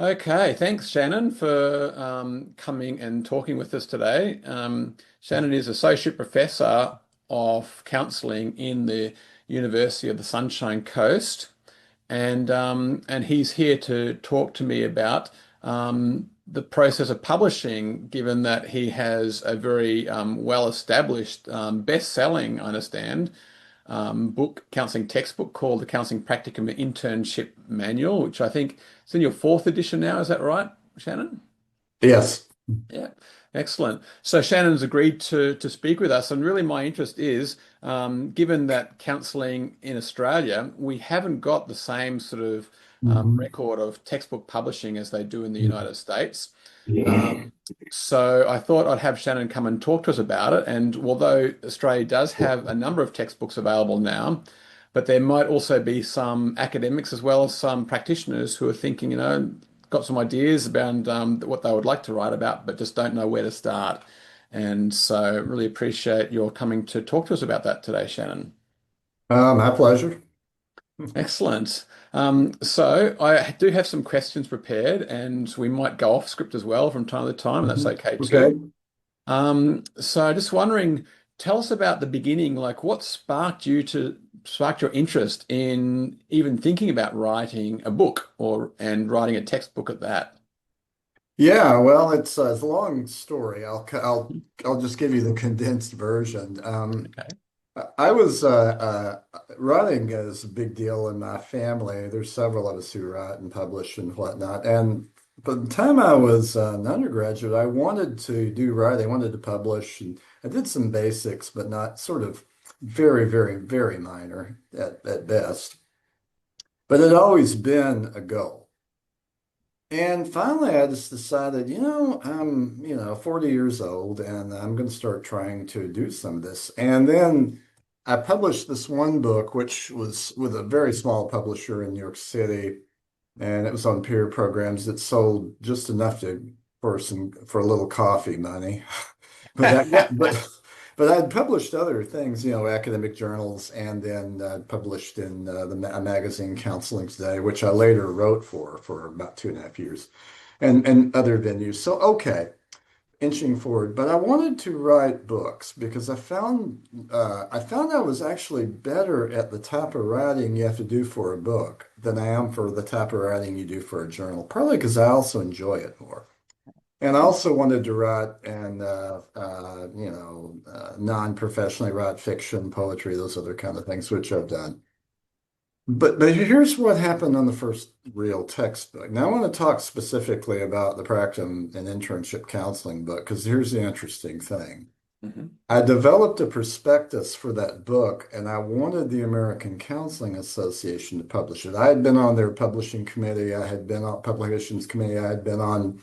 Okay, thanks, Shannon, for coming and talking with us today. Shannon is Associate Professor of Counselling in the University of the Sunshine Coast, and he's here to talk to me about the process of publishing, given that he has a very well-established, best-selling, I understand, book, counseling textbook called the Counseling Practicum Internship Manual, which I think is in your fourth edition now. Is that right, Shannon? Yes. Yeah, excellent. So Shannon's agreed to speak with us, and really my interest is, given that counselling in Australia, we haven't got the same sort of Mhm. record of textbook publishing as they do in the Mhm. United States. Yeah. So I thought I'd have Shannon come and talk to us about it. And although Australia does have a number of textbooks available now, but there might also be some academics as well as some practitioners who are thinking, got some ideas about what they would like to write about, but just don't know where to start. And so really appreciate your coming to talk to us about that today, Shannon. My pleasure. Excellent. So I do have some questions prepared, and we might go off script as well from time to time, and that's Mhm. okay Okay. too. So just wondering, tell us about the beginning, like what sparked your interest in even thinking about writing a book and writing a textbook at that. Yeah, well, it's a long story. I'll just give you the condensed version. Okay. I was writing is a big deal in my family. There's several of us who write and publish and whatnot. And by the time I was an undergraduate, I wanted to do writing. I wanted to publish, and I did some basics, but not sort of very, very, very minor at best. But it had always been a goal. And finally, I just decided, I'm, 40 years old and I'm going to start trying to do some of this. And then I published this one book, which was with a very small publisher in New York City, and it was on peer programs that sold just enough for a little coffee money. But but I'd published other things, academic journals, and then published in a magazine, Counseling Today, which I later wrote for about 2.5 years, and other venues. So okay, inching forward, but I wanted to write books because I found I was actually better at the type of writing you have to do for a book than I am for the type of writing you do for a journal. Partly because I also enjoy it more. And I also wanted to write and non-professionally write fiction, poetry, those other kind of things, which I've done. But here's what happened on the first real textbook. Now I want to talk specifically about the Practicum and Internship Counseling book because here's the interesting thing. Mhm. I developed a prospectus for that book, and I wanted the American Counseling Association to publish it. I had been on their publishing committee, I had been on publications committee, I had been on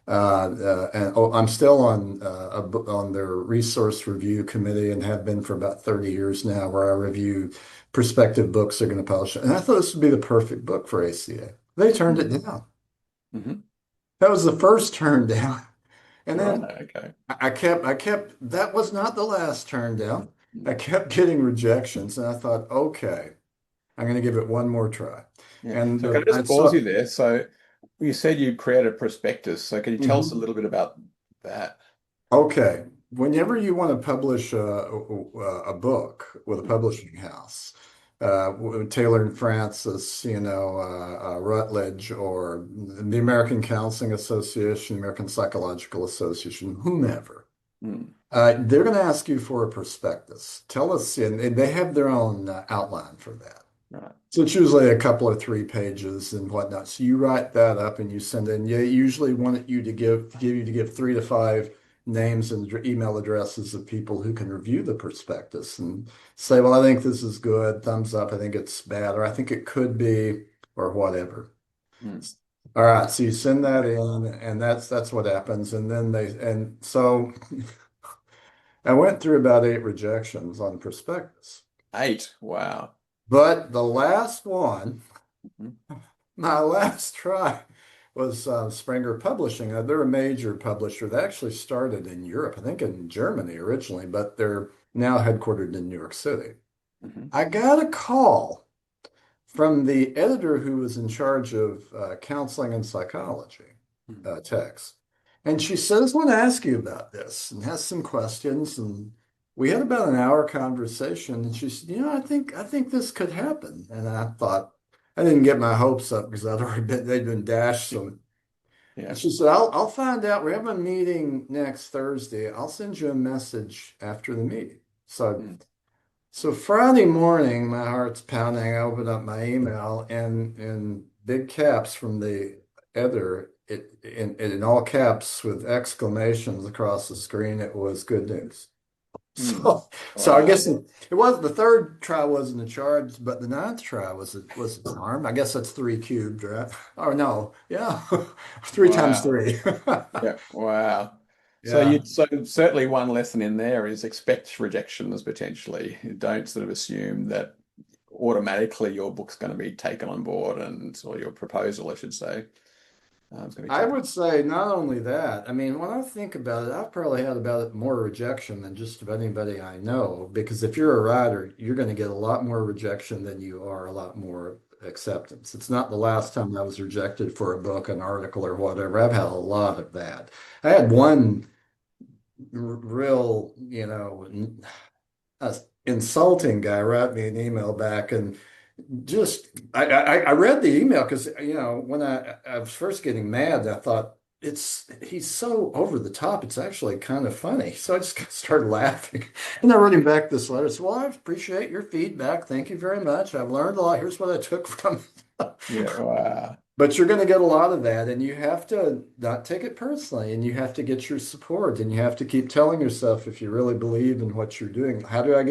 and I'm still on their resource review committee and have been for about 30 years now, where I review prospective books they're going to publish. And I thought this would be the perfect book for ACA. They turned it down. Mhm. That was the first turn down. And Right. then Okay. that was not the last turn down. I kept getting rejections, and I thought, okay, I'm going to give it one more try. Yeah. And So can I I just pause saw. you there? So you said you created a prospectus. So can you tell us a Mhm. little bit about that? Okay. Whenever you want to publish a book with a publishing house, Taylor and Francis, Routledge, or the American Counseling Association, American Psychological Association, whomever, Mm. they're going to ask you for a prospectus. Tell us, and they have their own outline for that. Right. So it's usually a couple of 3 pages and whatnot. So you write that up and you send in. You usually want you to give 3 to 5 names and email addresses of people who can review the prospectus and say, well, I think this is good, thumbs up, I think it's bad, or I think it could be, or whatever. Mm. All right, so you send that in, and that's what happens. And so I went through about 8 rejections on prospectus. 8. Wow. But the last one, Mhm. my last try was Springer Publishing. They're a major publisher. They actually started in Europe, I think in Germany originally, but they're now headquartered in New York City. Mhm. I got a call from the editor who was in charge of counseling and psychology Mm. texts. And she says, I want to ask you about this and has some questions. And we had about an hour conversation. And she said, I think this could happen. And I thought, I didn't get my hopes up because they'd been dashed. So Yeah. and she said, I'll find out. We're having a meeting next Thursday. I'll send you a message after the meeting. So Mm. so Friday morning, my heart's pounding. I open up my email and in big caps from the editor, in all caps with exclamations across the screen, it was good news. Mm. So I Wow. guess it was the third try wasn't a charge, but the ninth try was a charm. I guess that's three cubed, right? Or no, yeah, three times Wow. three. Yeah. Wow. So Yeah. certainly one lesson in there is expect rejections potentially. Don't sort of assume that automatically your book's going to be taken on board or your proposal, I should say, is going to be I taken. would say not only that, I mean, when I think about it, I've probably had about more rejection than just about anybody I know. Because if you're a writer, you're going to get a lot more rejection than you are a lot more acceptance. It's not the last time I was rejected for a book, an article, or whatever. I've had a lot of that. I had one real, insulting guy write me an email back and just I read the email because when I was first getting mad, I thought he's so over the top. It's actually kind of funny. So I just started laughing, and I wrote him back this letter. So, well, I appreciate your feedback. Thank you very much. I've learned a lot. Here's what I took from it. Yeah. Wow. But you're going to get a lot of that, and you have to not take it personally, and you have to get your support, and you have to keep telling yourself if you really believe in what you're doing, how do I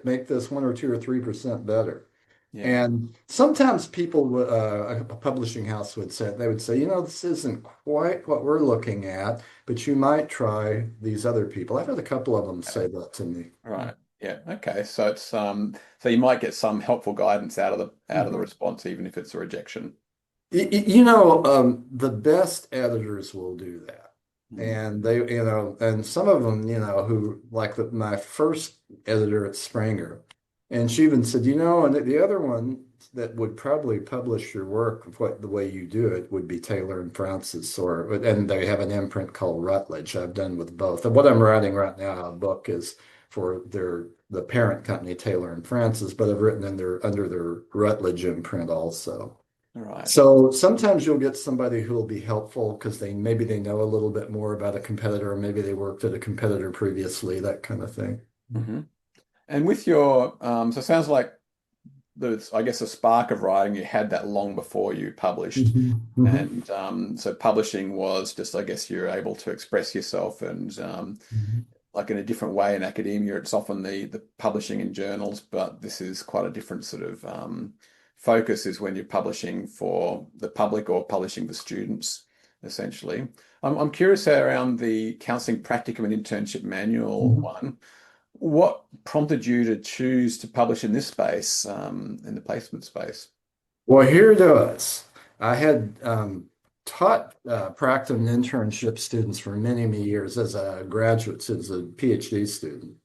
make this 1 or 2 or 3% better? Yeah. And sometimes people, a publishing house would say, they would say, this isn't quite what we're looking at, but you might try these other people. I've had a couple of them say that to me. Right. Yeah. Okay. So so you might get some helpful guidance out of the Mhm. response, even if it's a rejection. The best editors will do that. Mm. And and some of them, who like my first editor at Springer, and she even said, and the other one that would probably publish your work the way you do it would be Taylor and Francis, and they have an imprint called Routledge. I've done with both. And what I'm writing right now, a book is for the parent company, Taylor and Francis, but I've written under their Routledge imprint also. All right. So sometimes you'll get somebody who will be helpful because maybe they know a little bit more about a competitor, or maybe they worked at a competitor previously, that kind of thing. Hmm. And with your, so it sounds like there's, I guess, a spark of writing, you had that long before you published. Mhm, mhm, And so publishing was just, I guess, you're able to express yourself and mhm. like in a different way in academia, it's often the publishing in journals, but this is quite a different sort of focus is when you're publishing for the public or publishing for students, essentially. I'm curious around the Counseling Practicum and Internship Manual Mhm. one. What prompted you to choose to publish in this space, in the placement space? Well, here it is. I had taught practicum internship students for many, many years as a graduate, as a PhD student.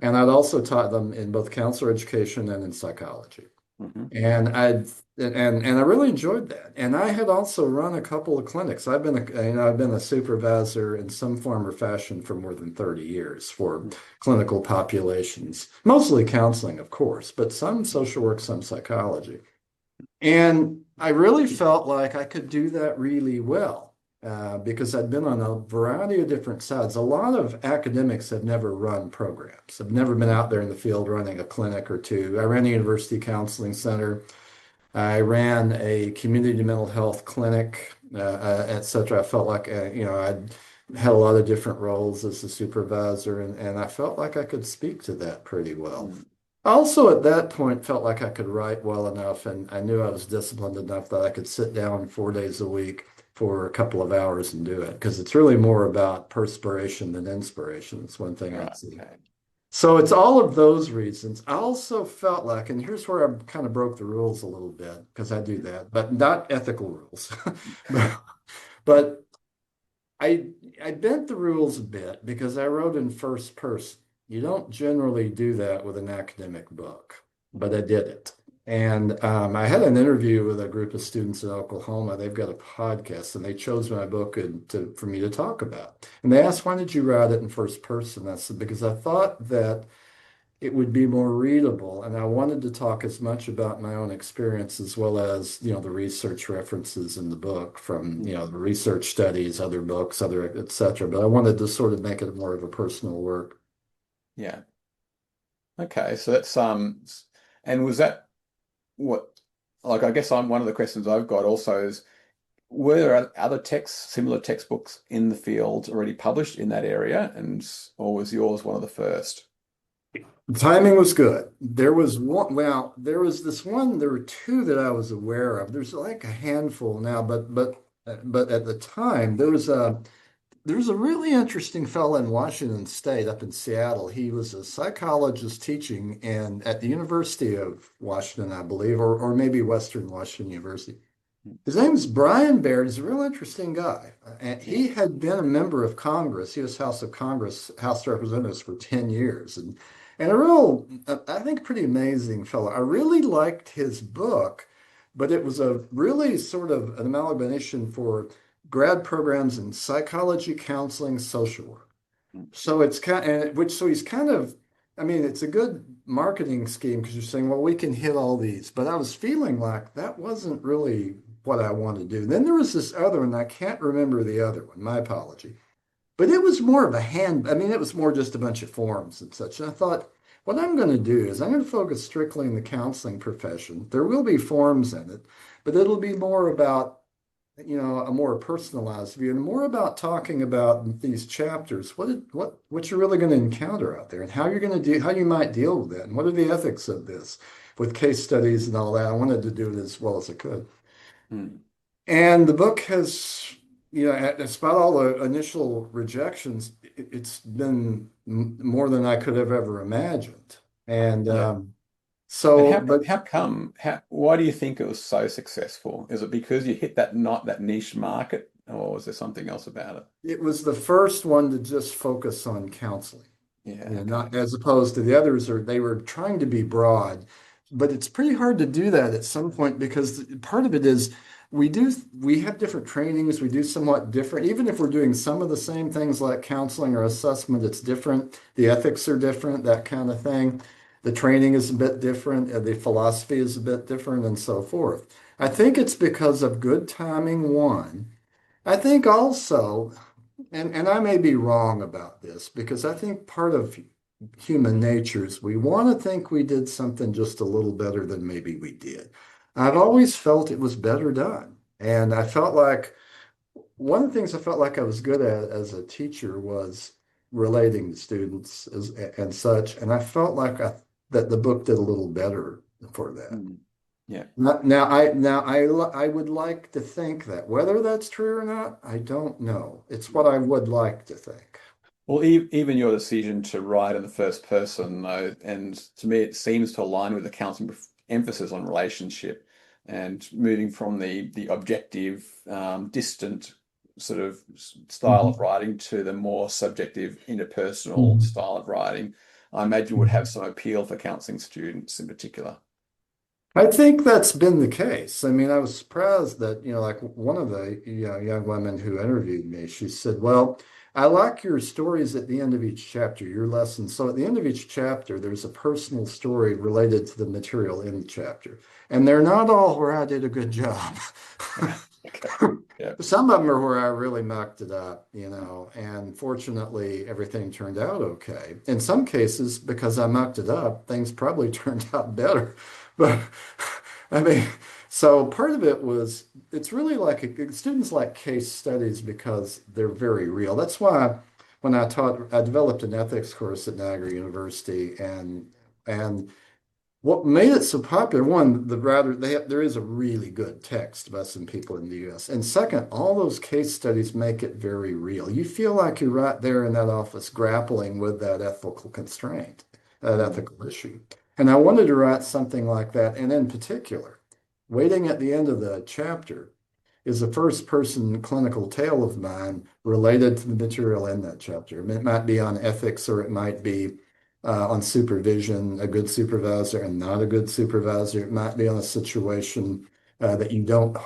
And I'd also taught them in both counselor education and in psychology. Mm-hmm. And I really enjoyed that. And I had also run a couple of clinics. I've been a supervisor in some form or fashion for more than 30 years for clinical populations, mostly counseling, of course, but some social work, some psychology. And I really felt like I could do that really well because I'd been on a variety of different sides. A lot of academics have never run programs, have never been out there in the field running a clinic or two. I ran a university counseling center. I ran a community mental health clinic, et cetera. I felt like, I'd had a lot of different roles as a supervisor, and I felt like I could speak to that pretty well. Mm. I also, at that point, felt like I could write well enough, and I knew I was disciplined enough that I could sit down 4 days a week for a couple of hours and do it, because it's really more about perspiration than inspiration. It's one thing I'd Right. see. Okay. So it's all of those reasons. I also felt like, and here's where I kind of broke the rules a little bit, because I do that, but not ethical rules. But, but I bent the rules a bit because I wrote in first person. You don't generally do that with an academic book, but I did it. And I had an interview with a group of students in Oklahoma. They've got a podcast, and they chose my book for me to talk about. And they asked, "Why did you write it in first person?" I said, "Because I thought that it would be more readable, and I wanted to talk as much about my own experience as well as, the research references in the book from, the research studies, other books, other, et cetera. But I wanted to sort of make it more of a personal work." Yeah. Okay. So that's and was that what like I guess I'm one of the questions I've got also is were there other texts, similar textbooks in the field already published in that area, and or was yours one of the first? The timing was good. There was one, well, there was this one, there were two that I was aware of. There's like a handful now, but at the time there was a really interesting fellow in Washington State up in Seattle. He was a psychologist teaching at the University of Washington, I believe, or maybe Western Washington University. His name is Brian Baird. He's a real interesting guy. And Yeah. he had been a member of Congress, U.S. House of Congress, House of Representatives for 10 years. And a real, I think, pretty amazing fellow. I really liked his book, but it was a really sort of an amalgamation for grad programs in psychology, counseling, social work. So it's kind and which so he's kind of I mean it's a good marketing scheme because you're saying, well, we can hit all these, but I was feeling like that wasn't really what I wanted to do. Then there was this other one, I can't remember the other one, my apology. But it was more of a I mean, it was more just a bunch of forms and such. And I thought, what I'm going to do is I'm going to focus strictly in the counseling profession. There will be forms in it, but it'll be more about a more personalized view and more about talking about these chapters, what you're really going to encounter out there and how you're going to how you might deal with it and what are the ethics of this with case studies and all that. I wanted to do it as well as I could. Hmm. And the book has, despite all the initial rejections, it's been more than I could have ever imagined. And Yeah. And so, but how come why do you think it was so successful? Is it because you hit that not that niche market, or was there something else about it? it was the first one to just focus on counseling. Yeah, okay. Not as opposed to the others, or they were trying to be broad, but it's pretty hard to do that at some point because part of it is we have different trainings, we do somewhat different, even if we're doing some of the same things like counseling or assessment, it's different. The ethics are different, that kind of thing. The training is a bit different, the philosophy is a bit different, and so forth. I think it's because of good timing, one. I think also and I may be wrong about this because I think part of human nature is we want to think we did something just a little better than maybe we did. I've always felt it was better done. And I felt like one of the things I felt like I was good at as a teacher was relating to students and such. And I felt like that the book did a little better for that. Mm. Yeah. Now I would like to think that whether that's true or not, I don't know. It's what I would like to think. Well, even your decision to write in the first person, though, and to me, it seems to align with the counseling emphasis on relationship and moving from the objective, distant sort of style of Mhm. writing to the more subjective, interpersonal Mhm. style of writing. I imagine would have Mhm. some appeal for counseling students in particular. I think that's been the case. I mean, I was surprised that, like one of the young women who interviewed me, she said, "Well, I like your stories at the end of each chapter, your lessons. So at the end of each chapter, there's a personal story related to the material in the chapter. And they're not all where I did a good job." Okay. Yeah. Some of them are where I really mucked it up, and fortunately, everything turned out okay. In some cases, because I mucked it up, things probably turned out better. But I mean, so part of it was it's really like students like case studies because they're very real. That's why when I developed an ethics course at Niagara University, and what made it so popular, one, there is a really good text by some people in the US. And second, all those case studies make it very real. You feel like you're right there in that office grappling with that ethical constraint, that Mm. ethical issue. And I wanted to write something like that. And in particular, waiting at the end of the chapter is a first person clinical tale of mine related to the material in that chapter. It might be on ethics or it might be on supervision, a good supervisor and not a good supervisor. It might be on a situation that you don't,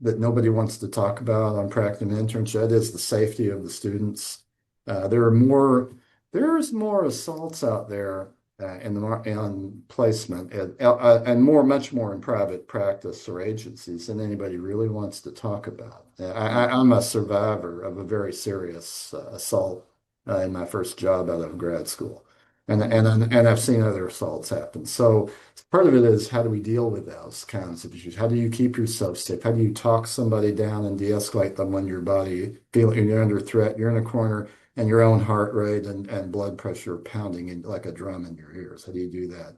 that nobody wants to talk about on Practicum Internship. That is the safety of the students. There are more, there's more assaults out there in placement and much more in private practice or agencies than anybody really wants to talk about. I'm a survivor of a very serious assault in my first job out of grad school. And I've seen other assaults happen. So part of it is how do we deal with those kinds of issues? How do you keep yourself safe? How do you talk somebody down and de-escalate them when your body feeling you're under threat, you're in a corner, and your own heart rate and blood pressure pounding in, like a drum in your ears? How do you do that?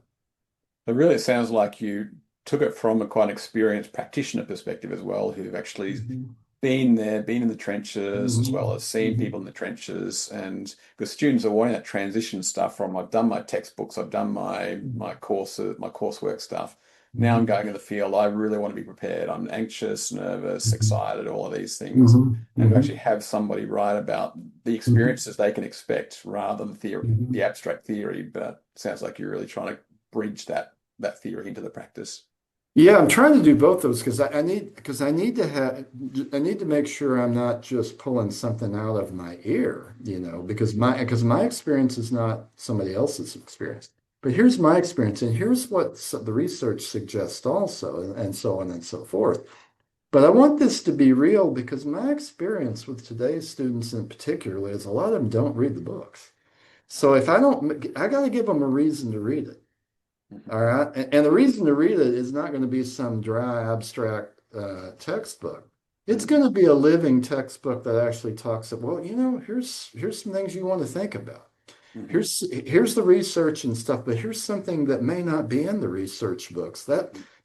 It really sounds like you took it from a quite experienced practitioner perspective as well, who've actually Mhm. been there, been in the trenches, as well Mhm. as seen people Mhm. in the trenches. And the students are wanting that transition stuff from I've done my textbooks, I've done my courses, my coursework stuff. Now I'm Mhm. going in the field. I really want to be prepared. I'm anxious, nervous, Mhm. excited, all of these things. Mhm. And to actually Mhm. have somebody write about the Mhm. experiences they can expect rather than the Mhm. abstract theory. But it sounds like you're really trying to bridge that theory into the practice. Yeah, I'm trying to do both those because I need to have I need to make sure I'm not just pulling something out of my ear, because my experience is not somebody else's experience. But here's my experience, and here's what the research suggests also, and so on and so forth. But I want this to be real because my experience with today's students in particular is a lot of them don't read the books. So if I don't, I got to give them a reason to read it. All right. And the reason to read it is not going to be some dry, abstract textbook. It's Mm, going to be a living textbook that actually talks about, well, here's some things you want to think about. mhm, Here's the research and stuff, but here's something that may not be in the research books.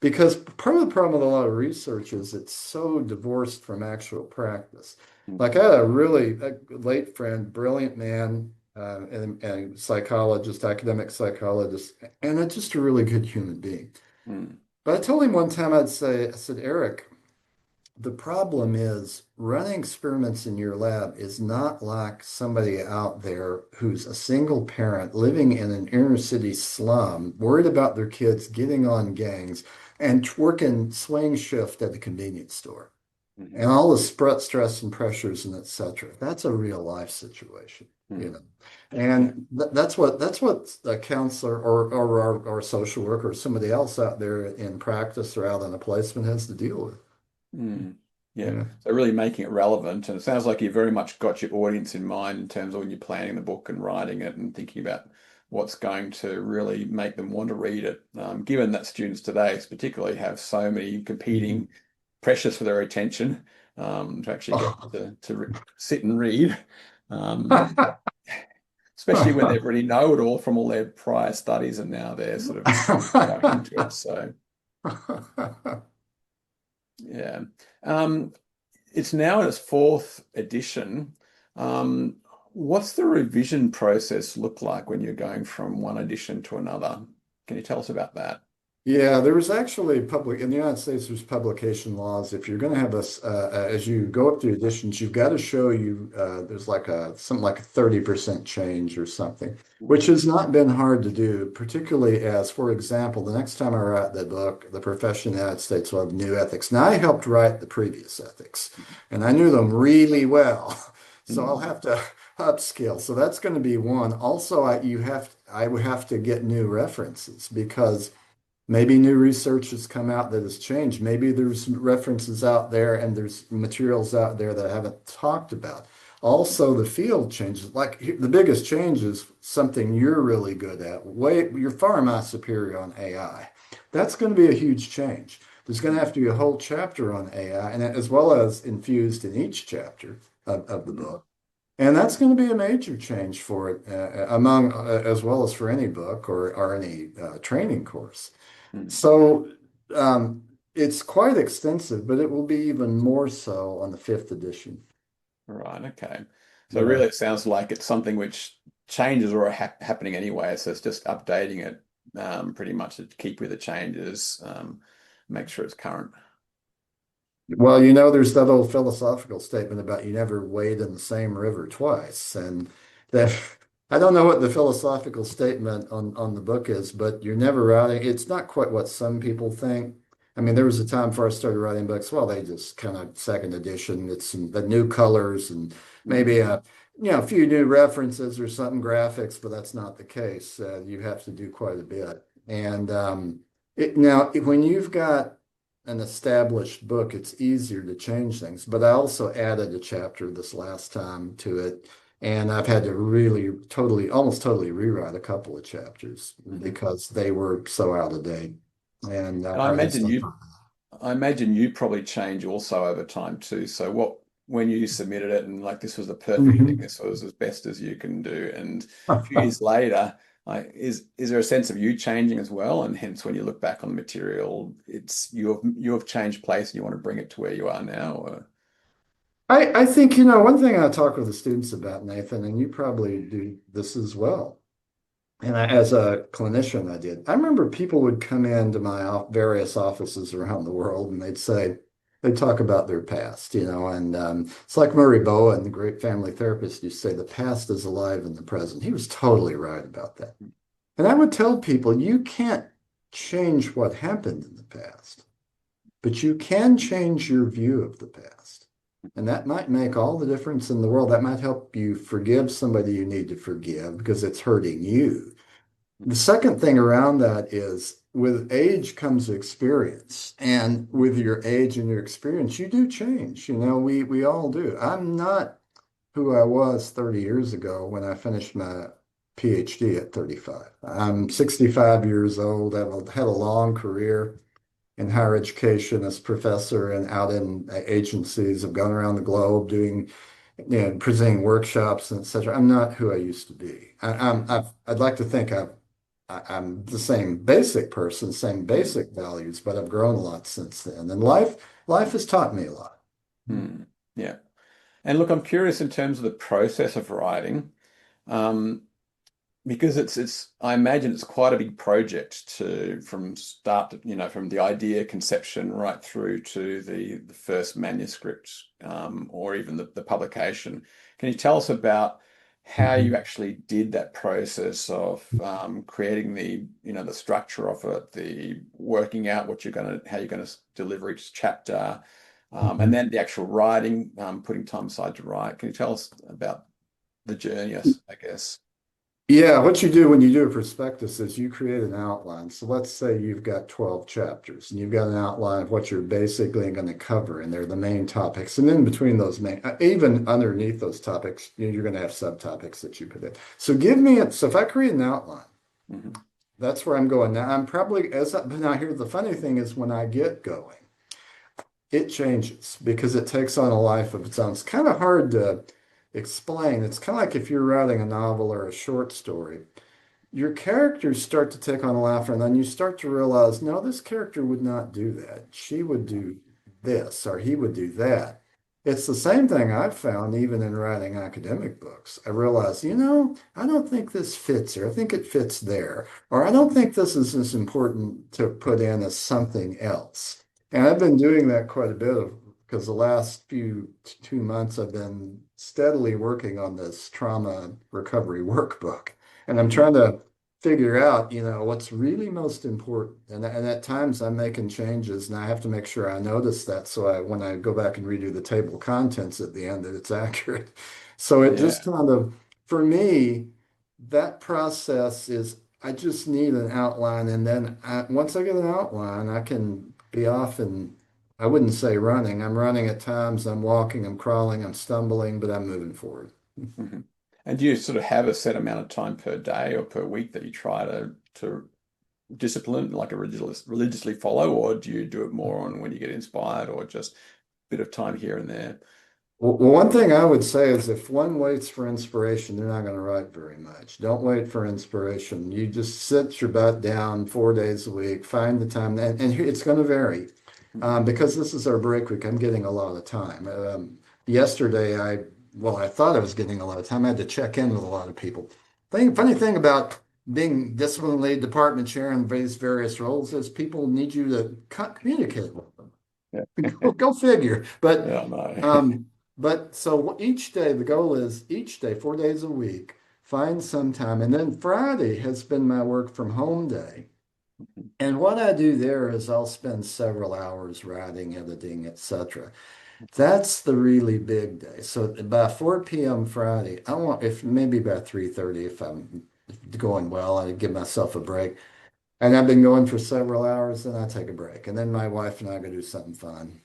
Because part of the problem with a lot of research is it's so divorced from actual practice. Like mhm, I had a really late friend, brilliant man, and psychologist, academic psychologist, and just a really good human being. mm, But I told him one time, I said, Eric, the problem is running experiments in your lab is not like somebody out there who's a single parent living in an inner city slum, worried about their kids getting on gangs and working swing shift at the convenience store and mhm, all the stress and pressures and et cetera. That's a real life situation, you mm. know. Yeah. And that's what a counselor or social worker or somebody else out there in practice or out on a placement has to deal with. Mm, yeah. Yeah. So really making it relevant. And it sounds like you very much got your audience in mind in terms of when you're planning the book and writing it and thinking about what's going to really make them want to read it. Given that students today particularly have so many Mhm. competing pressures for their attention, to actually get Oh. sit and read, um, especially when they already know it all from all their prior studies and now they're sort of going into it. So yeah. Um, It's now in its fourth edition. Um, what's the revision process look like when you're going from one edition to another? Can you tell us about that? Yeah, there was actually in the United States, there's publication laws. If you're going to have as you go up through editions, you've got to show there's like something like a 30% change or something, which Mhm. has not been hard to do, particularly as, for example, the next time I write the book, The Profession in the United States will have new ethics. Now, I helped write the previous ethics, and I knew them really well. So I'll Mhm. have to upskill. So that's going to be one. Also, I would have to get new references because maybe new research has come out that has changed. Maybe there's references out there and there's materials out there that I haven't talked about. Also, the field changes. Like the biggest change is something you're really good at. You're far my superior on AI. That's going to be a huge change. There's going to have to be a whole chapter on AI, and as well as infused in each chapter of the Mhm. book. And that's going to be a major change for it, as well as for any book or any training course. Mhm. So it's quite extensive, but it will be even more so on the fifth edition. Right, okay. So Yeah. really it sounds like it's something which changes are happening anyway, so it's just updating it pretty much to keep with the changes, make sure it's current. Well, there's that old philosophical statement about you never wade in the same river twice, and that I don't know what the philosophical statement on the book is, but you're never writing. It's not quite what some people think. I mean, there was a time before I started writing books. Well, they just kind of second edition. It's the new colors and maybe a few new references or something graphics, but that's not the case. You have to do quite a bit. And when you've got an established book, it's easier to change things. But I also added a chapter this last time to it. And I've had to really almost totally rewrite a couple of chapters Mhm. because they were so out of date. And And I just thought, I imagine you probably change also over time too. So when you submitted it and like this was the perfect thing, Mhm. this was as best as you can do, and a few years later, is there a sense of you changing as well? And hence, when you look back on the material, it's you have changed place and you want to bring it to where you are now. Or... I think, one thing I talk with the students about, Nathan, and you probably do this as well. And as a clinician, I did. I remember people would come into my various offices around the world and they'd talk about their past, and it's like Murray Bowen, the great family therapist, used to say, the past is alive in the present. He was totally right about that. And I would tell people, you can't change what happened in the past, but you can change your view of the past. And that might make all the difference in the world. That might help you forgive somebody you need to forgive because it's hurting you. The second thing around that is with age comes experience. And with your age and your experience, you do change. We all do. I'm not who I was 30 years ago when I finished my PhD at 35. I'm 65 years old. I've had a long career in higher education as professor and out in agencies. I've gone around the globe doing, presenting workshops and et cetera. I'm not who I used to be. I'd like to think I'm the same basic person, same Mm, basic values, but I've grown a lot since then. And life has taught me a lot. mm, yeah. And look, I'm curious in terms of the process of writing. Um, because it's I imagine it's quite a big project to from start to, from the idea conception right through to the first manuscript or even the publication. Can you tell us about how you Mhm. actually did that process of creating the structure of it, the working out how you're gonna deliver each chapter, and Mhm. then the actual writing, putting time aside to write. Can you tell us about the journey, I guess? Yeah, what you do when you do a prospectus is you create an outline. So let's say you've got 12 chapters and you've got an outline of what you're basically going to cover, and they're the main topics. And in between those even underneath those topics, you're going to have subtopics that you put in. So if I create an outline, Mhm. that's where I'm going. Now I'm probably but now here the funny thing is when I get going, it changes because it takes on a life of its own. It's kind of hard to explain. It's kind of like if you're writing a novel or a short story, your characters start to take on a life, and then you start to realize, no, this character would not do that. She would do this, or he would do that. It's the same thing I've found even in writing academic books. I realize, I don't think this fits here. I think it fits there. Or I don't think this is as important to put in as something else. And I've been doing that quite a bit because the last 2 months I've been steadily working on this trauma recovery workbook. And I'm Mhm. trying to figure out, what's really most important. And at times I'm making changes and I have to make sure I notice that so when I go back and redo the table of contents at the end that it's accurate. So it just Yeah. kind of, for me, that process is I just need an outline, and then once I get an outline, I can be off and I wouldn't say running. I'm running at times, I'm walking, I'm crawling, I'm stumbling, but I'm moving forward. Mhm. And do you sort of have a set amount of time per day or per week that you try to discipline, like a religiously follow, or do you do it more on when you get inspired or just a bit of time here and there? Well, one thing I would say is if one waits for inspiration, they're not going to write very much. Don't wait for inspiration. You just sit your butt down 4 days a week, find the time, and it's going to vary Mhm. because this is our break week. I'm getting a lot of time. Yesterday, well, I thought I was getting a lot of time. I had to check in with a lot of people. Funny thing about being discipline lead, department chair, in these various roles is people need you to communicate with them. Yeah. Go figure. Yeah, I know. Um, but so each day, the goal is each day, 4 days a week, find some time. And then Friday has been my work from home day. And what I do there is I'll spend several hours writing, editing, etc. That's the really big day. So by 4 p.m. Friday, I want, if maybe by 3:30, if I'm going well, I give myself a break. And I've been going for several hours, then I take a break. And then my wife and I go do something fun.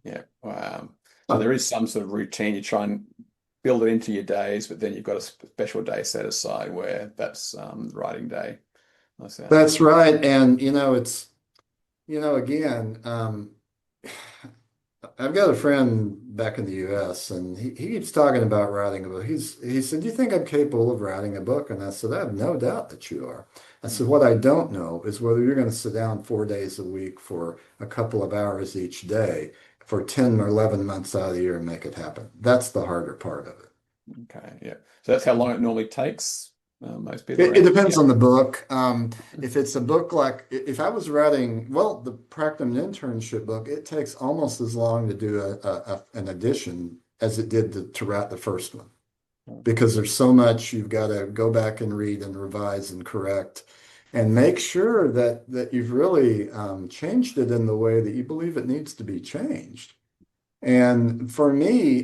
Yeah. Wow. So there is some sort of routine. You try and build it into your days, but then you've got a special day set aside where that's the writing day. I see. That's right. And, again, I've got a friend back in the US and he keeps talking about writing a book. He said, "Do you think I'm capable of writing a book?" And I said, "I have no doubt that you are." I said, "What I don't know is whether you're going to sit down 4 days a week for a couple of hours each day for 10 or 11 months out of the year and make it happen." That's the harder part of it. Okay. Yeah. So that's how long it normally takes. Most people It around. depends Yeah. on the book. If it's a book like, if I was writing, well, the Practicum Internship book, it takes almost as long to do an edition as it did to write the first one because there's so much you've got to go back and read and revise and correct and make sure that you've really changed it in the way that you believe it needs to be changed. And for me,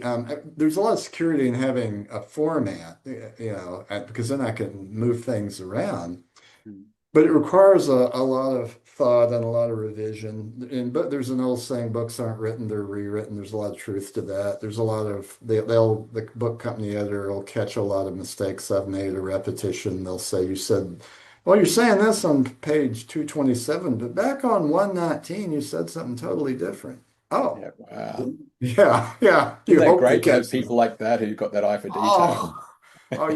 there's a lot of security in having a format, because then I can move things around. Mm. But it requires a lot of thought and a lot of revision. But there's an old saying, books aren't written, they're rewritten. There's a lot of truth to that. There's a lot of, the book company editor will catch a lot of mistakes I've made, a repetition. They'll say, "You said, well, you're saying this on page 227, but back on 119, you said something totally different." Oh, Yeah. Wow. yeah, yeah. Isn't You that hope to great to have catch them. people like that who've got that eye for detail? Oh, oh,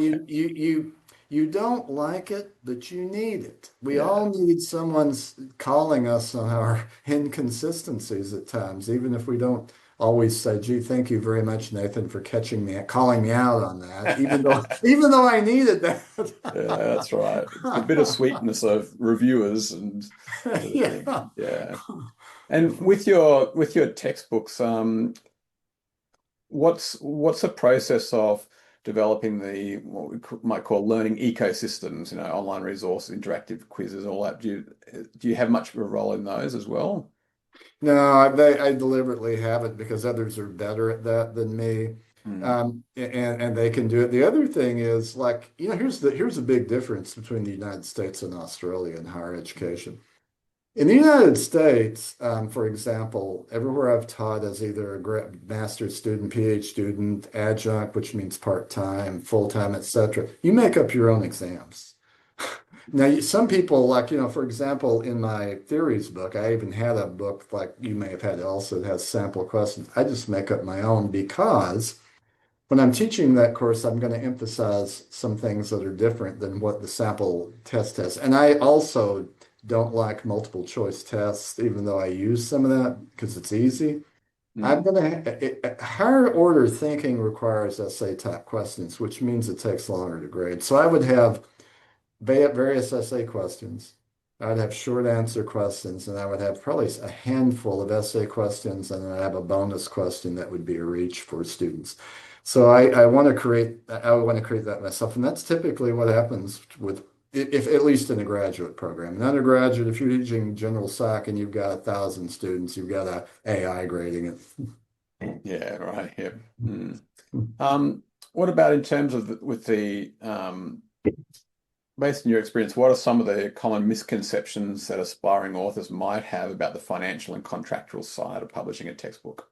you don't like it, but you need it. We Yeah. all need someone's calling us on our inconsistencies at times, even if we don't always say, "Gee, thank you very much, Nathan, for catching me, calling me out on that," even though I needed that. Yeah, that's right. The bittersweetness of reviewers and sort of thing. Yeah. Yeah. And with your textbooks, what's the process of developing the what we might call learning ecosystems, online resources, interactive quizzes, all that? Do you have much of a role in those as well? No, I deliberately haven't because others are better at that than me. Mm, And they can do it. The other thing is like, here's a big difference between the United States and Australia in higher education. In the United States, for example, everywhere I've taught as either a master's student, PhD student, adjunct, which means part-time, full-time, etc., you make up your own exams. Now, some people like, for example, in my theories book, I even had a book like you may have had also that has sample questions. I just make up my own because when I'm teaching that course, I'm going to emphasize some things that are different than what the sample test has. And I also don't like multiple choice tests, even though I use some of that because it's easy. I'm mm, going to, higher order thinking requires essay type questions, which means it takes longer to grade. So I would have various essay questions. I'd have short answer questions, and I would have probably a handful of essay questions, and then I have a bonus question that would be a reach for students. So I want to create that myself, and that's typically what happens with, if at least in a graduate program. An undergraduate, if you're teaching general psych and you've got 1,000 students, you've got a AI grading it. yeah, right. Yeah. Mm. What about in terms of with the based on your experience, what are some of the common misconceptions that aspiring authors might have about the financial and contractual side of publishing a textbook?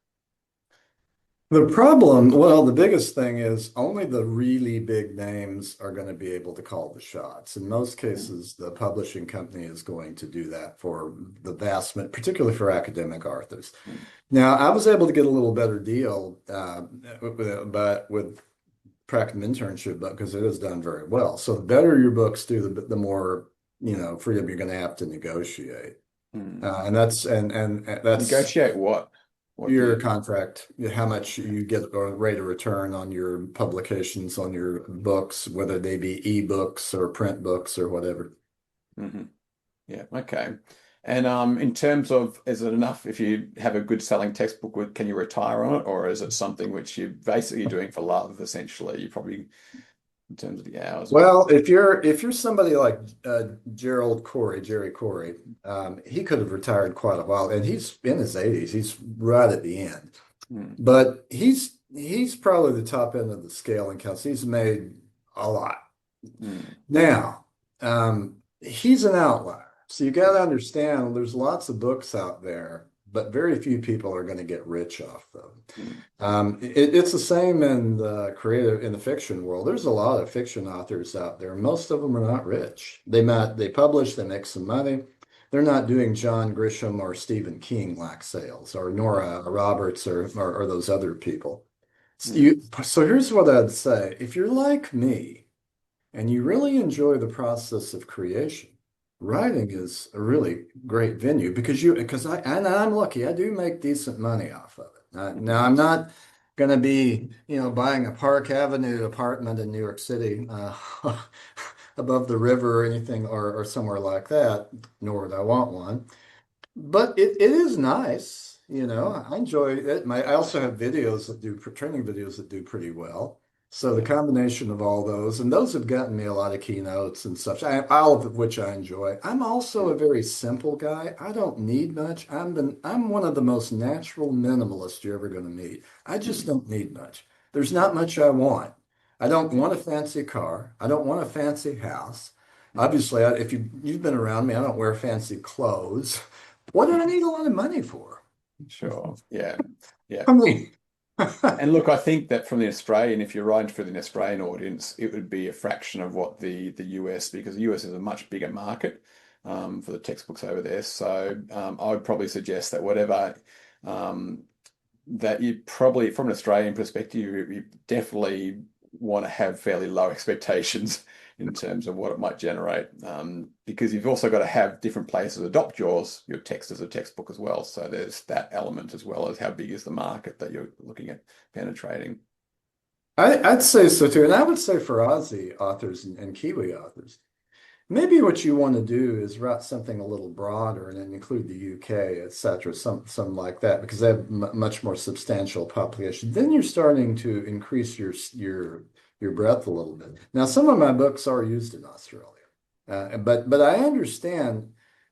The problem, well, the biggest thing is only the really big names are going to be able to call the shots. In most Mm, cases, the publishing company is going to do that for the particularly for academic authors. mm, Now, I was able to get a little better deal, but with Practicum Internship book because it has done very well. So the better your books do, the more, freedom you're going to have to negotiate. mm. And that's Negotiate what? What do your you? contract, how much you get or rate of return on your publications, on your books, whether they be e-books or print books or whatever. Hmm. Yeah, okay. And in terms of, is it enough if you have a good selling textbook, can you retire on it, or is it something which you're basically doing for love, essentially? You probably in terms of the hours or Well, if you're somebody like Jerry Corey, he could have retired quite a while, and he's in his 80s. He's right at the end, mm, but he's probably the top end of the scale in counts. He's made a lot. mm, Now, he's an outlier. So you got to understand there's lots of books out there, but very few people are going to get rich off them. mm, It's the same in the fiction world. There's a lot of fiction authors out there. Most of them are not rich. They publish, they make some money. They're not doing John Grisham or Stephen King like sales or Nora Roberts or those other people. So, mm, so here's what I'd say. If you're like me, and you really enjoy the process of creation, writing is a really great venue because I'm lucky, I do make decent money off of it. Now I'm not going to be, buying a Park Avenue apartment in New York City, above the river or anything or somewhere like that, nor would I want one. But it is nice, mm, I enjoy it. I also have videos that do training videos that do pretty well. So the yeah, combination of all those, and those have gotten me a lot of keynotes and such, all of which I enjoy. I'm also mm, a very simple guy. I don't need much. I'm one of the most natural minimalists you're ever going to meet. I just mm, don't need much. There's not much I want. I don't want a fancy car. I don't want a fancy house. mm. Obviously, if you've been around me, I don't wear fancy clothes. What do I need a lot of money for? Sure. Yeah. Yeah. I mean, And look, I think that from the Australian, if you're writing for the Australian audience, it would be a fraction of what the US, because the US is a much bigger market for the textbooks over there. So I would probably suggest that whatever um, that you probably, from an Australian perspective, you definitely want to have fairly low expectations in terms of what it might generate, because you've also got to have different places adopt your text as a textbook as well. So there's that element as well as how big is the market that you're looking at penetrating. I'd say so too. And I would say for Aussie authors and Kiwi authors, maybe what you want to do is write something a little broader and then include the UK, et cetera, some like that, because they have much more substantial population. Then you're starting to increase your breadth a little bit. Now, some of my books are used in Australia, but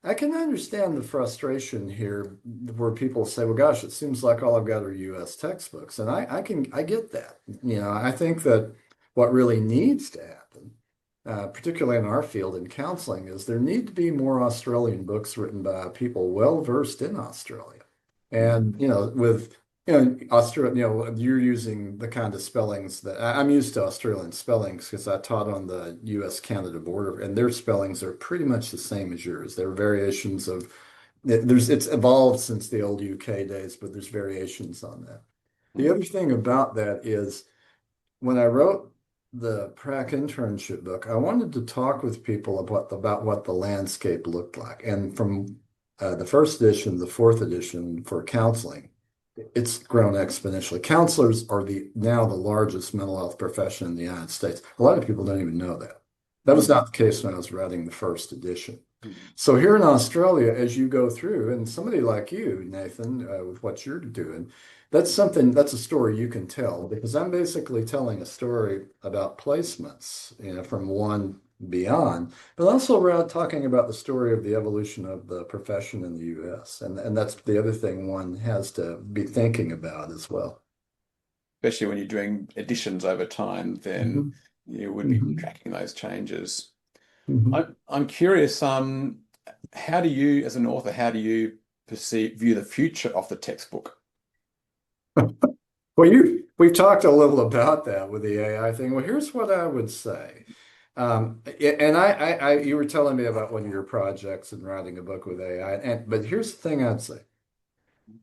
I can understand the frustration here, where people say, "Well, gosh, it seems like all I've got are U.S. textbooks," and I get that. I think that what really needs to happen, particularly in our field in counseling, is there need to be more Australian books written by people well versed in Australia. Mm. And, Australia, you're using the kind of spellings that I'm used to Australian spellings because I taught on the US-Canada border, and their spellings are pretty much the same as yours. There are variations of it's evolved since the old UK days, but there's variations on that. The Mm. other thing about that is when I wrote the Prac internship book, I wanted to talk with people about what the landscape looked like. And from the first edition, the fourth edition for counseling, it's grown exponentially. Counselors are now the largest mental health profession in the United States. A lot of people don't even know that. That was Mm. not the case when I was writing the first edition. Mm. So here in Australia, as you go through, and somebody like you, Nathan, with what you're doing, that's a story you can tell because I'm basically telling a story about placements, from one beyond, but also around talking about the story of the evolution of the profession in the US. And that's the other thing one has to be thinking about as well. Especially when you're doing additions over time, then Mhm, you would be mhm, tracking those changes. mhm. I'm curious, how do you, as an author, how do you view the future of the textbook? Well, we've talked a little about that with the AI thing. Well, here's what I would say. And you were telling me about one of your projects and writing a book with AI, but here's the thing I'd say.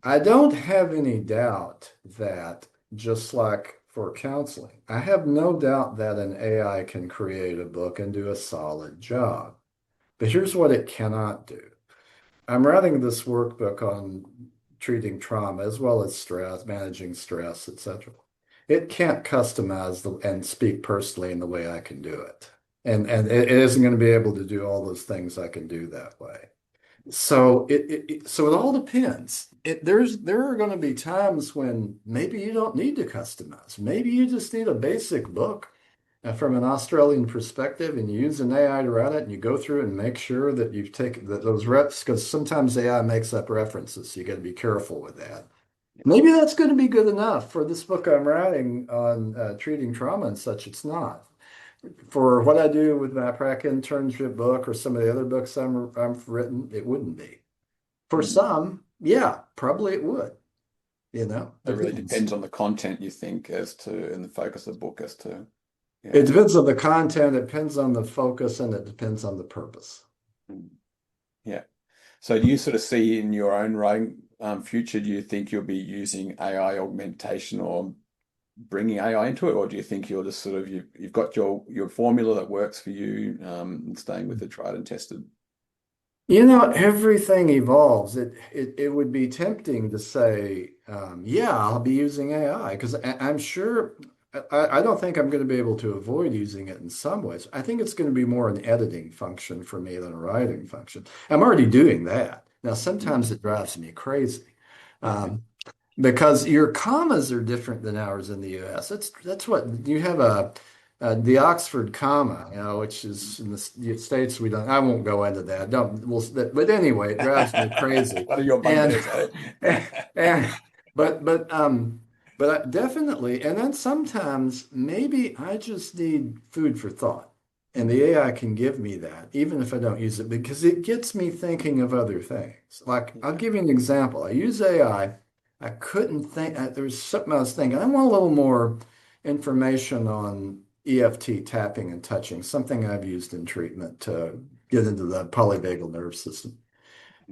I don't have any doubt that just like for counseling, I have no doubt that an AI can create a book and do a solid job. But here's what it cannot do. I'm writing this workbook on treating trauma as well as stress, managing stress, etc. It can't customize and speak personally in the way I can do it. And it isn't going to be able to do all those things I can do that way. So it all depends. There are going to be times when maybe you don't need to customize. Maybe you just need a basic book from an Australian perspective, and you use an AI to write it, and you go through and make sure that you've taken those reps, because sometimes AI makes up references, so you got to be careful with that. Maybe that's going to be good enough for this book I'm writing on treating trauma and such. It's not. For what I do with my Practicum Internship book or some of the other books I've written, it wouldn't be. For Mm. some, yeah, probably it would. It really Depends. depends on the content you think as to, and the focus of the book as to, It yeah. depends on the content, it depends on the focus, and it depends on the purpose. Mm. Yeah. So do you sort of see in your own writing future, do you think you'll be using AI augmentation or bringing AI into it, or do you think you're just sort of you've got your formula that works for you, and staying with the tried and tested? Everything evolves. It would be tempting to say, yeah, I'll be using AI because I'm sure I don't think I'm going to be able to avoid using it in some ways. I think it's going to be more an editing function for me than a writing function. I'm already doing that. Now, sometimes Mm. it drives me crazy. Okay. Um, because your commas are different than ours in the US. That's what you have the Oxford comma, which is in the States we don't. I won't go into that. Don't. But anyway, it drives me crazy. What are your And bugbears, eh? and but definitely. And then sometimes maybe I just need food for thought. And the AI can give me that, even if I don't use it, because it gets me thinking of other things. Like, I'll Yeah. give you an example. I use AI. I couldn't think, there was something I was thinking. I want a little more information on EFT tapping and touching, something I've used in treatment to get into the polyvagal nerve system.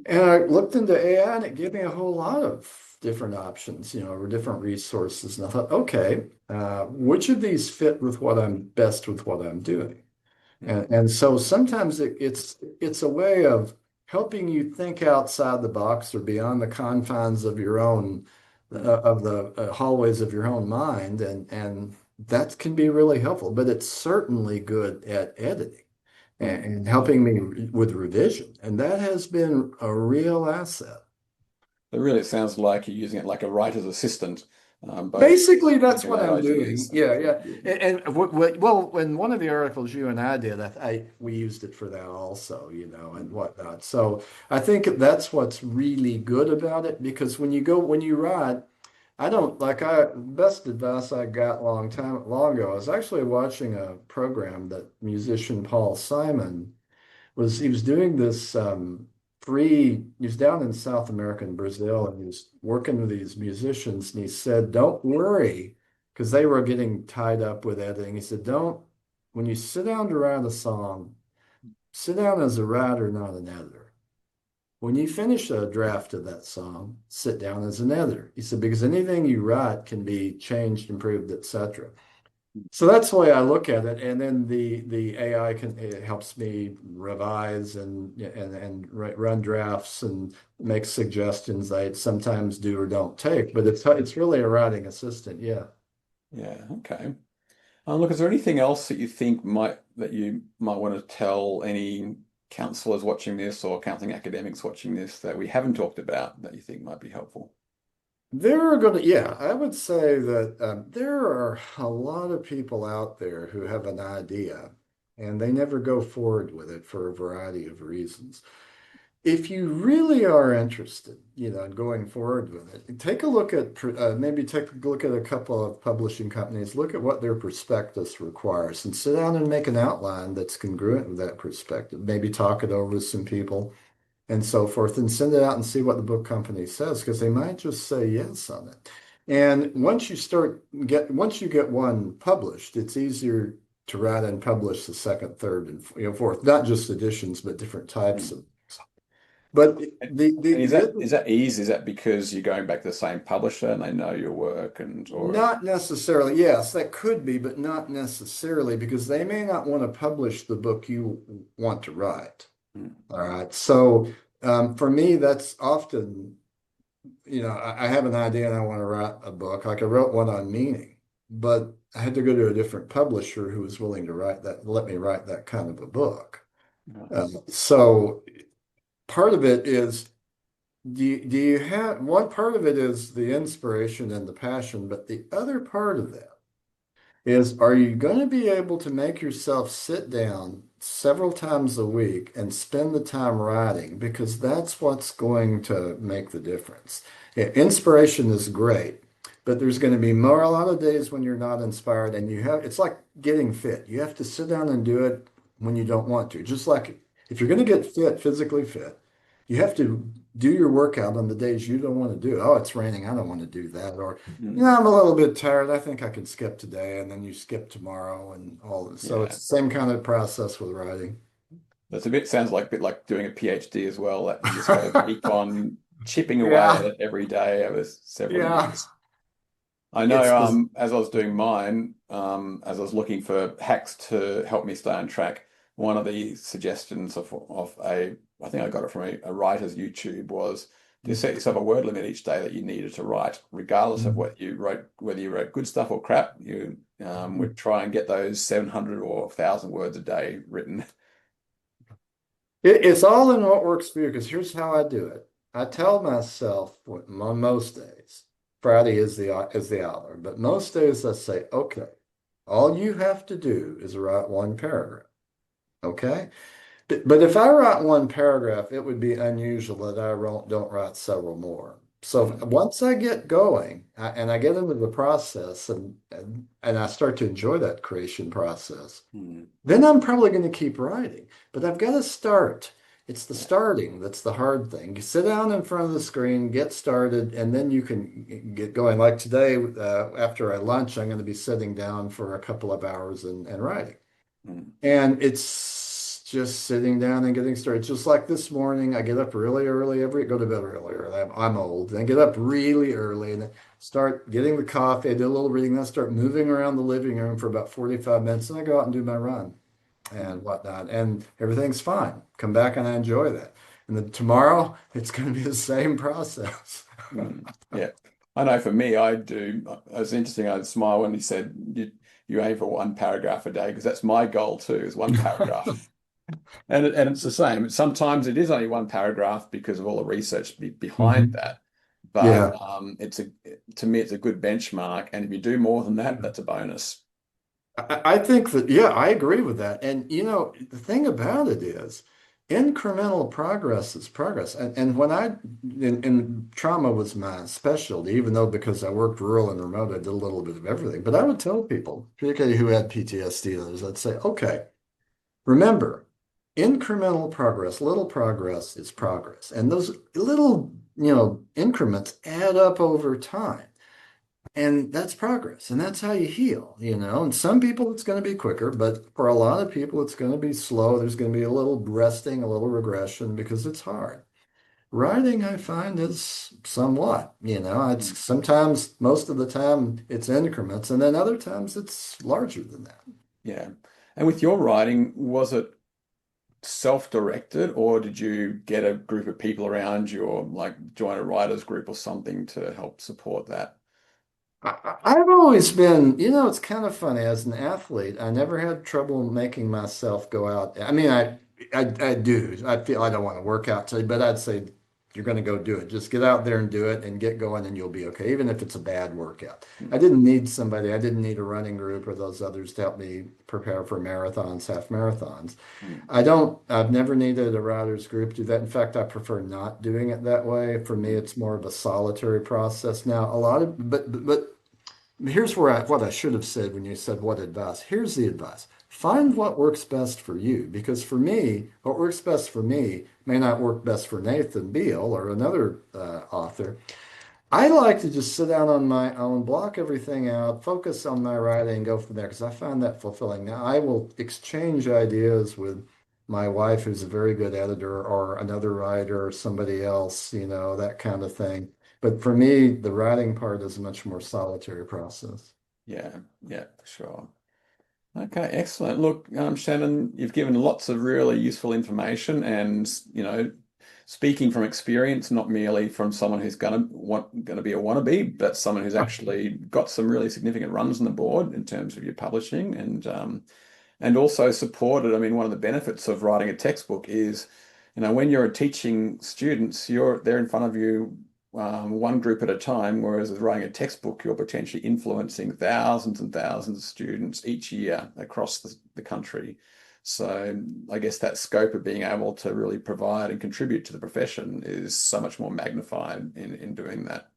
And I looked into AI and it gave me a whole lot of different options, or different resources. And I thought, okay, which of these fit with what I'm best with what I'm doing? Mm. And so sometimes it's a way of helping you think outside the box or beyond the confines of your own Mm. of the hallways of your own mind, and that can be really helpful. But it's certainly good at editing and, Mm. and helping me with revision, and that has been a real asset. It really sounds like you're using it like a writer's assistant, both Basically, that's helping what out I'm ideas doing. and Yeah, so yeah. Well, in one of the articles you and I did, we used it for that also, and mm, whatnot. So I think that's what's really good about it because when you write, I don't like best advice I got long ago. I was actually watching a program that musician Paul Simon he was doing this he was down in South America in Brazil and he was working with these musicians and he said, don't worry, because they were getting tied up with editing. He said, don't, when you sit down to write a song, sit down as a writer, not an editor. When you finish a draft of that song, sit down as an editor. He said, because anything you write can be changed, improved, etc. So that's the way I look at it. And then the AI it helps me revise and run drafts and make suggestions I sometimes do or don't take. But it's really a writing assistant. Yeah. yeah, okay. Look, is there anything else that you think that you might want to tell any counselors watching this or counseling academics watching this that we haven't talked about that you think might be helpful? Yeah, I would say that there are a lot of people out there who have an idea and they never go forward with it for a variety of reasons. If you really are interested, in going forward with it, take a look at maybe take a look at a couple of publishing companies, look at what their prospectus requires, and sit down and make an outline that's congruent with that perspective. Maybe talk it over with some people and so forth, and send it out and see what the book company says, because they might just say yes on it. And once you get one published, it's easier to write and publish the second, third, and fourth, not just editions, but different types Mm. of. But And the the and is the that other, is that ease? Is that because you're going back to the same publisher and they know your work and or not necessarily, yes, that could be, but not necessarily because they may not want to publish the book you want to write. mm, All right. So for me, that's often, I have an idea and I want to write a book. Like I wrote one on meaning, but I had to go to a different publisher who was willing to let me write that kind of a book. right. So part of it is do you have one part of it is the inspiration and the passion, but the other part of that is are you going to be able to make yourself sit down several times a week and spend the time writing? Because that's what's going to make the difference. Yeah, inspiration is great, but there's going to be more a lot of days when you're not inspired and it's like getting fit. You have to sit down and do it when you don't want to. Just like if you're going to get fit, physically fit, you have to do your workout on the days you don't want to do it. Oh, it's raining. I don't want to do that. Or Mm. I'm a little bit tired. I think I can skip today, and then you skip tomorrow and all this. So Yeah. it's the same kind of process with writing. That's sounds like a bit like doing a PhD as well, that you just got to keep on chipping away at Yeah, it every day over several yeah. years. I It's know, the as I was doing mine, as I was looking for hacks to help me stay on track, one of the suggestions of I think I got it from a writer's YouTube was to set yourself a word limit each day that you needed to write, regardless of what you wrote, whether you wrote good stuff or crap, you would try and get those 700 or 1,000 words a day written. it's all in what works for you. Because here's how I do it. I tell myself on most days, Friday is the hour, but most days I say, okay, all you have to do is write one paragraph. Okay. But if I write one paragraph, it would be unusual that don't write several more. So Mm, once I get going and I get into the process and I start to enjoy that creation process, mm, then I'm probably going to keep writing. But I've got to start. It's the yeah, starting that's the hard thing. You sit down in front of the screen, get started, and then you can get going. Like today, after I lunch, I'm going to be sitting down for a couple of hours and writing. mm, And it's just sitting down and getting started. Just like this morning, I get up really early go to bed earlier. I'm old. Then get up really early and then start getting the coffee. I do a little reading, then start moving around the living room for about 45 minutes. And I go out and do my run and mm, whatnot. And everything's fine. Come back and I enjoy that. And then tomorrow, it's going to be the same process. yeah. I know for me, I do. It was interesting. I smile when he said you aim for one paragraph a day because that's my goal too, is one paragraph. And it's the same. Sometimes it is only one paragraph because of all the research behind Mhm. that. But Yeah. to me, it's a good benchmark. And if you do more than that, that's a bonus. I think that, yeah, I agree with that. And, the thing about it is incremental progress is progress. And when and trauma was my specialty, even though because I worked rural and remote, I did a little bit of everything. But I would tell people, particularly who had PTSD, and others, I'd say, okay, remember, incremental progress, little progress is progress. And those little, increments add up over time. And that's progress. And that's how you heal. And some people it's going to be quicker, but for a lot of people it's going to be slow. There's going to be a little resting, a little regression because it's hard. Writing, I find, is somewhat, it's Mm. sometimes, most of the time, it's increments, and then other times it's larger than that. Yeah. And with your writing, was it self-directed, or did you get a group of people around you, or like join a writers group or something to help support that? I've always been, it's kind of funny. As an athlete, I never had trouble making myself go out. I mean, I do. I feel I don't want to work out today, but I'd say you're going to go do it. Just get out there and do it and get going, and you'll be okay, even if it's a bad workout. I Mm, didn't need somebody. I didn't need a running group or those others to help me prepare for marathons, half marathons. mm, I've never needed a writers group to do that. In fact, I prefer not doing it that way. For me, mm, it's more of a solitary process now. A lot of, but here's where what I should have said when you said what advice. Here's the advice. Find what works best for you. Because for me, what works best for me may not work best for Nathan Beel or another author. I like to just sit down on my own, block everything out, focus on my writing, and go from there because I find that fulfilling. Now, I will exchange ideas with my wife, who's a very good editor, or another writer, or somebody else, that kind of thing. But for me, the writing part is a much more solitary process. yeah, yeah, for sure. Okay, excellent. Look, Shannon, you've given lots of really useful information and, speaking from experience, not merely from someone who's gonna be a wannabe, but someone who's actually got some really significant runs on the board in terms of your publishing and also supported. I mean, one of the benefits of writing a textbook is, when you're teaching students, they're in front of you one group at a time, whereas with writing a textbook, you're potentially influencing thousands and thousands of students each year across the country. So I guess that scope of being able to really provide and contribute to the profession is so much more magnified in doing that.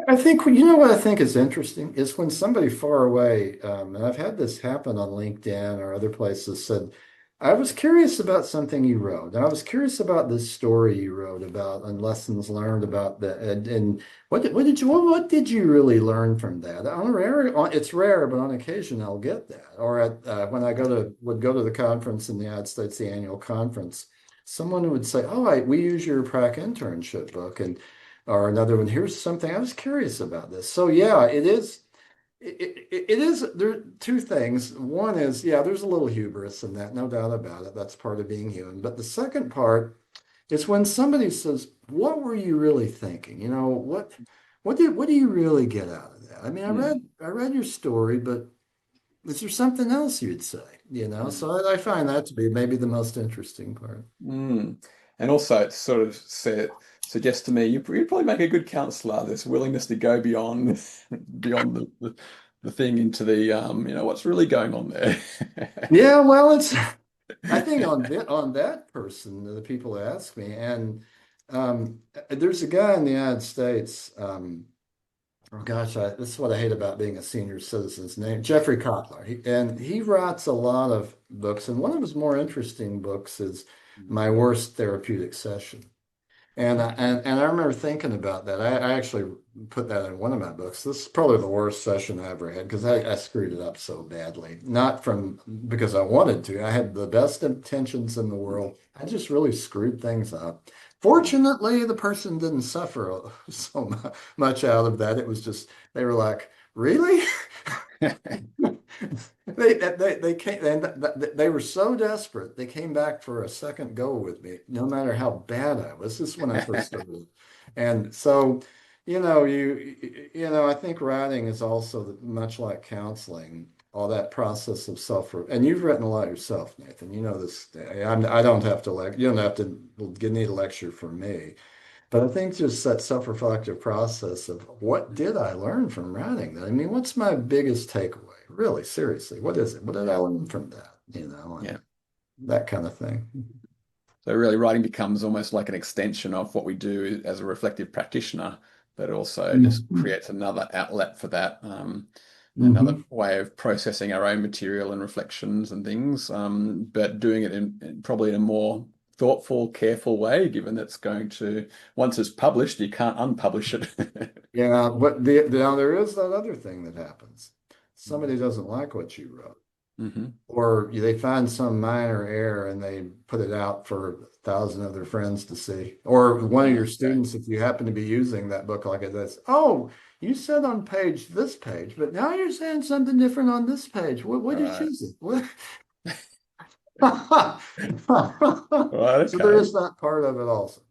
I think, you know what I think is interesting is when somebody far away, and I've had this happen on LinkedIn or other places, said, I was curious about something you wrote, and I was curious about this story you wrote about and lessons learned about that. And what did you really learn from that? It's rare, but on occasion I'll get that. Or when I would go to the conference in the United States, the annual conference, someone would say, "Oh, we use your Prac internship book," and or another one, here's something I was curious about this. So yeah, it is. It is. There are two things. One is, yeah, there's a little hubris in that, no doubt about it. That's part of being human. But the second part is when somebody says, "What were you really thinking? You know, what do you really get out of that?" I mean, Mm, I read your story, but is there something else you'd say? You know, mm, so I find that to be maybe the most interesting part. mm. And also, it sort of suggests to me you'd probably make a good counselor. This willingness to go beyond beyond the thing into the what's really going on there. Yeah, well, it's I think on that person, the people ask me, and there's a guy in the United States. Oh gosh, this is what I hate about being a senior citizen's name, Jeffrey Kotler. And he writes a lot of books, and one of his more interesting books is My Worst Therapeutic Session. And I remember thinking about that. I actually put that in one of my books. This is probably the worst session I ever had because I screwed it up so badly. Not from because I wanted to. I had the best intentions in the world. I just really screwed things up. Fortunately, the person didn't suffer much out of that. It was just they were like, "Really?" They came and they were so desperate they came back for a second go with me, no matter how bad I was. This is when I first started, and so I think writing is also much like counseling, all that process of and you've written a lot yourself, Nathan. You know this. I don't have to you don't have to need a lecture from me. But I think just that self-reflective process of what did I learn from writing that? I mean, what's my biggest takeaway? Really, seriously, what is it? What did I Yeah, learn from that? yeah. And that kind of thing. So really, writing becomes almost like an extension of what we do as a reflective practitioner, but also just Mhm. creates another outlet for that, another Mhm. way of processing our own material and reflections and things, but doing it probably in a more thoughtful, careful way, given it's going to, once it's published, you can't unpublish it. Yeah, but now there is that other thing that happens. Somebody doesn't like what you wrote. Hmm. Or they find some minor error and they put it out for 1,000 of their friends to see. Or one of your Okay. students, if you happen to be using that book like this, oh, you said on this page, but now you're saying something different on this page. What All did right. you say? What? All right. So there Okay. is that part of it also.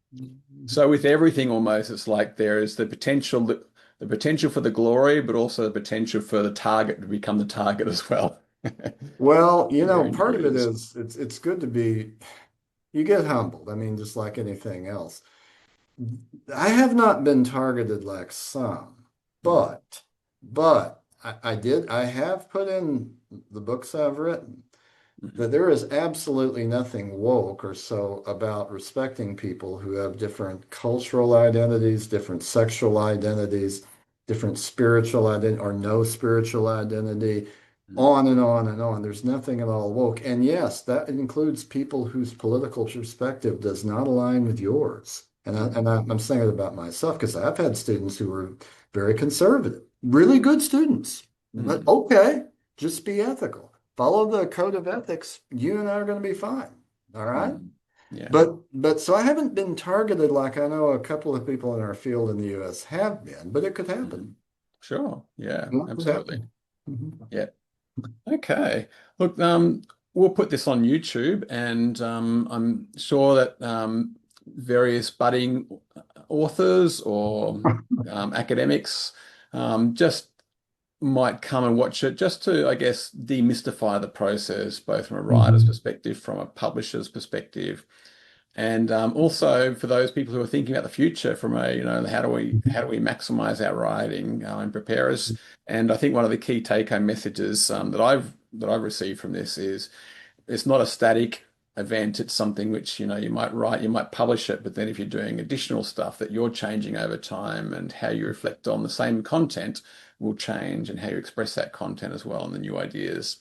So with everything almost, it's like there is the potential for the glory, but also the potential for the target to become the target as well. Well, Varying part of it degrees. is it's good to you get humbled. I mean, just like anything else. I have not been targeted like some, Mm, but I have put in the books I've written mhm, that there is absolutely nothing woke or so about respecting people who have different cultural identities, different sexual identities, different spiritual identity or no spiritual identity, mm, on and on and on. There's nothing at all woke. And yes, that includes people whose political perspective does not align with yours. mm, I'm saying it about myself because I've had students who were very conservative, really good students. But mm, okay, just be ethical. Follow the code of ethics. You and I are going to be fine. All right. mm. Yeah. But so I haven't been targeted like I know a couple of people in our field in the US have been, but it could happen. Mhm. Sure. Yeah, It could absolutely. happen. Mhm. Yeah. Okay. Look, we'll put this on YouTube, and I'm sure that various budding authors or academics just might come and watch it just to, I guess, demystify the process, both from a writer's Mhm. perspective, from a publisher's perspective, And also for those people who are thinking about the future from a, how do we maximize our writing and prepare us? And I think one of the key take-home messages that I've received from this is it's not a static event. It's something which, you might write, you might publish it, but then if you're doing additional stuff that you're changing over time and how you reflect on the same content will change and how you express that content as well and the new ideas.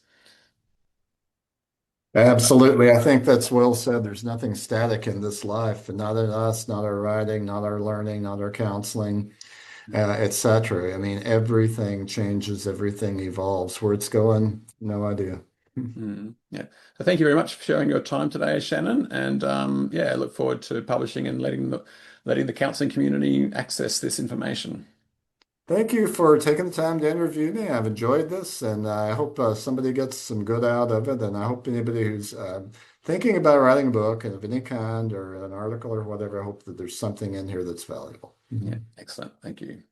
Absolutely. I think that's well said. There's nothing static in this life, and not in us, not our writing, not our learning, not our counseling, etc. I mean, everything changes, everything evolves. Where it's going, no idea. Yeah. So thank you very much for sharing your time today, Shannon. And yeah, I look forward to publishing and letting the counseling community access this information. Thank you for taking the time to interview me. I've enjoyed this, and I hope somebody gets some good out of it. And I hope anybody who's thinking about writing a book of any kind or an article or whatever, I hope that there's something in here that's valuable. Yeah, excellent. Thank you.